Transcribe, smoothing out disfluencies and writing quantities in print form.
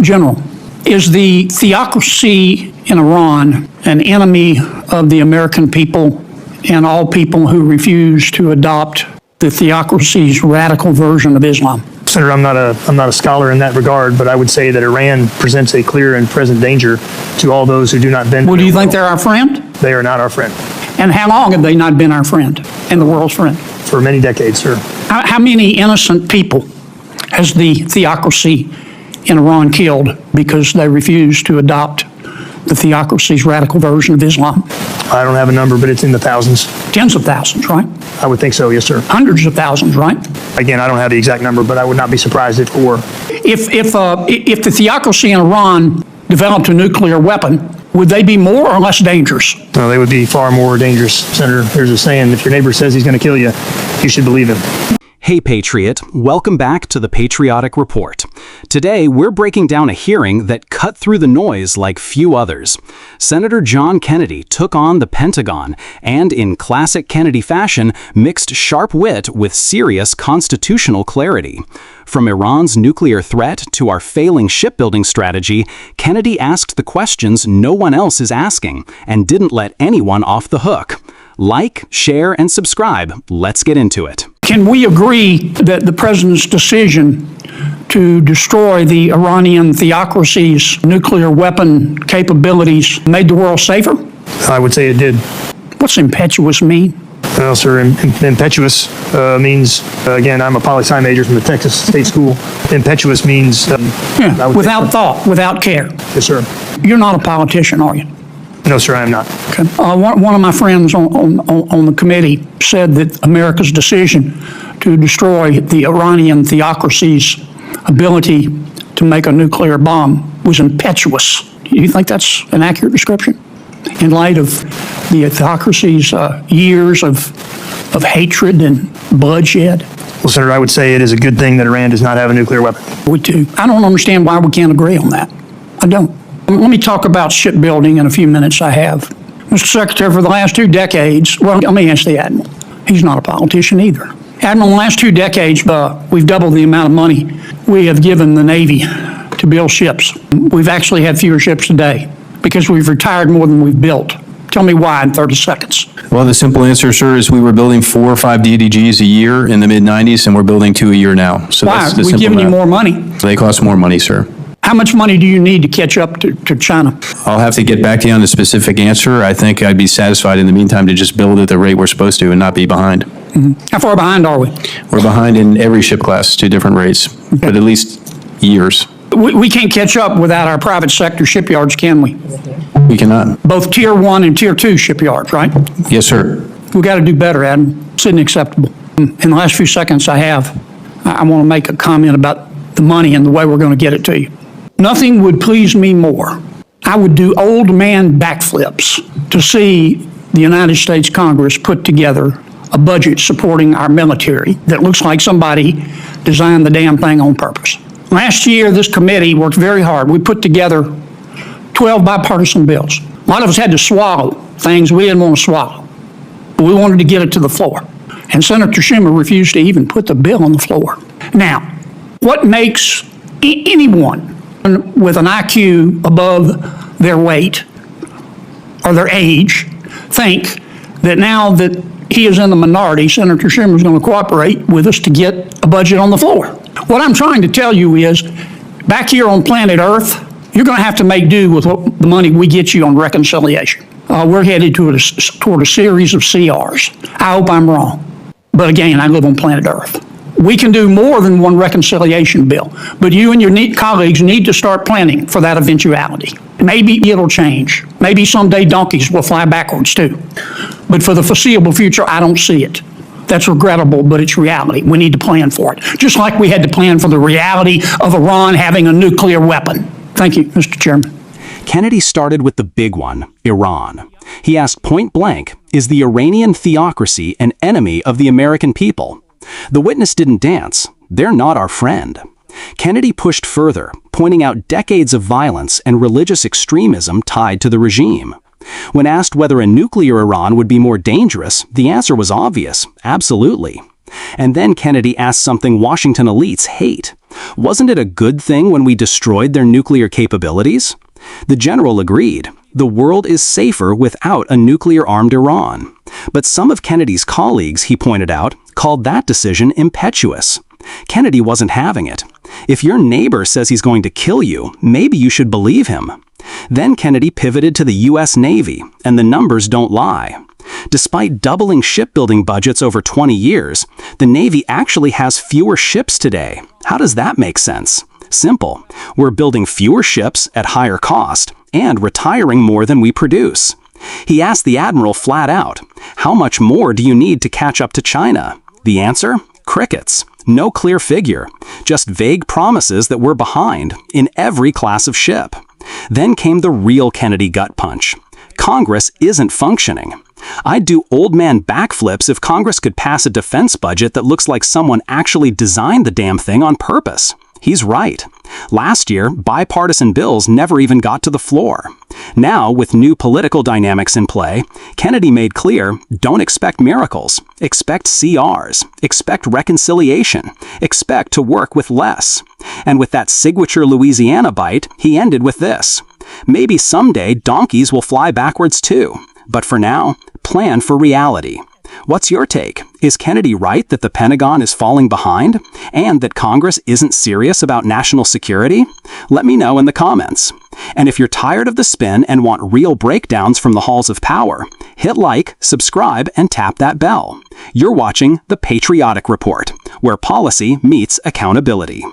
General, is the theocracy in Iran an enemy of the American people and all people who refuse to adopt the theocracy's radical version of Islam? Senator, I'm not a scholar in that regard, but I would say that Iran presents a clear and present danger to all those who do not bend. Well, do you think they're our friend? They are not our friend. And how long have they not been our friend and the world's friend? For many decades, sir. How many innocent people has the theocracy in Iran killed because they refuse to adopt the theocracy's radical version of Islam? I don't have a number, but it's in the thousands. Tens of thousands, right? I would think so, yes, sir. Hundreds of thousands, right? Again, I don't have the exact number, but I would not be surprised if it were. If the theocracy in Iran developed a nuclear weapon, would they be more or less dangerous? No, they would be far more dangerous, Senator. There's a saying, if your neighbor says he's going to kill you, you should believe him. Hey Patriot, welcome back to the Patriotic Report. Today, we're breaking down a hearing that cut through the noise like few others. Senator John Kennedy took on the Pentagon and, in classic Kennedy fashion, mixed sharp wit with serious constitutional clarity. From Iran's nuclear threat to our failing shipbuilding strategy, Kennedy asked the questions no one else is asking and didn't let anyone off the hook. Like, share, and subscribe. Let's get into it. Can we agree that the president's decision to destroy the Iranian theocracy's nuclear weapon capabilities made the world safer? I would say it did. What's impetuous mean? Well, sir, impetuous means, again, I'm a poli-sci major from the Texas State School. Impetuous means... without thought, without care. Yes, sir. You're not a politician, are you? No, sir, I am not. Okay. One of my friends on the committee said that America's decision to destroy the Iranian theocracy's ability to make a nuclear bomb was impetuous. Do you think that's an accurate description? In light of the theocracy's years of hatred and bloodshed? Well, Senator, I would say it is a good thing that Iran does not have a nuclear weapon. We do. I don't understand why we can't agree on that. I don't. Let me talk about shipbuilding in a few minutes I have. Mr. Secretary, for the last 2 decades, well, let me ask the Admiral. He's not a politician either. Admiral, in the last 2 decades, we've doubled the amount of money we have given the Navy to build ships. We've actually had fewer ships today because we've retired more than we've built. Tell me why in 30 seconds. Well, the simple answer, sir, is we were building 4 or 5 DDGs a year in the mid-90s, and we're building 2 a year now. So why? That's the We've simple given you math. more money. They cost more money, sir. How much money do you need to catch up to China? I'll have to get back to you on the specific answer. I think I'd be satisfied in the meantime to just build at the rate we're supposed to and not be behind. Mm-hmm. How far behind are we? We're behind in every ship class to different rates, but at least years. We can't catch up without our private sector shipyards, can we? We cannot. Both Tier 1 and Tier 2 shipyards, right? Yes, sir. We've got to do better, Adam. It's unacceptable. In the last few seconds I have, I want to make a comment about the money and the way we're going to get it to you. Nothing would please me more. I would do old man backflips to see the United States Congress put together a budget supporting our military that looks like somebody designed the damn thing on purpose. Last year, this committee worked very hard. We put together 12 bipartisan bills. A lot of us had to swallow things we didn't want to swallow, but we wanted to get it to the floor. And Senator Schumer refused to even put the bill on the floor. Now, what makes anyone with an IQ above their weight or their age think that now that he is in the minority, Senator Schumer is going to cooperate with us to get a budget on the floor? What I'm trying to tell you is, back here on planet Earth, you're going to have to make do with the money we get you on reconciliation. We're headed toward a series of CRs. I hope I'm wrong. But again, I live on planet Earth. We can do more than one reconciliation bill, but you and your colleagues need to start planning for that eventuality. Maybe it'll change. Maybe someday donkeys will fly backwards too. But for the foreseeable future, I don't see it. That's regrettable, but it's reality. We need to plan for it. Just like we had to plan for the reality of Iran having a nuclear weapon. Thank you, Mr. Chairman. Kennedy started with the big one, Iran. He asked point blank, is the Iranian theocracy an enemy of the American people? The witness didn't dance. They're not our friend. Kennedy pushed further, pointing out decades of violence and religious extremism tied to the regime. When asked whether a nuclear Iran would be more dangerous, the answer was obvious, absolutely. And then Kennedy asked something Washington elites hate. Wasn't it a good thing when we destroyed their nuclear capabilities? The general agreed. The world is safer without a nuclear-armed Iran. But some of Kennedy's colleagues, he pointed out, called that decision impetuous. Kennedy wasn't having it. If your neighbor says he's going to kill you, maybe you should believe him. Then Kennedy pivoted to the U.S. Navy, and the numbers don't lie. Despite doubling shipbuilding budgets over 20 years, the Navy actually has fewer ships today. How does that make sense? Simple. We're building fewer ships at higher cost and retiring more than we produce. He asked the admiral flat out, "How much more do you need to catch up to China?" The answer? Crickets. No clear figure. Just vague promises that we're behind in every class of ship. Then came the real Kennedy gut punch. Congress isn't functioning. I'd do old man backflips if Congress could pass a defense budget that looks like someone actually designed the damn thing on purpose. He's right. Last year, bipartisan bills never even got to the floor. Now, with new political dynamics in play, Kennedy made clear, don't expect miracles. Expect CRs. Expect reconciliation. Expect to work with less. And with that signature Louisiana bite, he ended with this. Maybe someday donkeys will fly backwards too. But for now, plan for reality. What's your take? Is Kennedy right that the Pentagon is falling behind? And that Congress isn't serious about national security? Let me know in the comments. And if you're tired of the spin and want real breakdowns from the halls of power, hit like, subscribe, and tap that bell. You're watching The Patriotic Report, where policy meets accountability.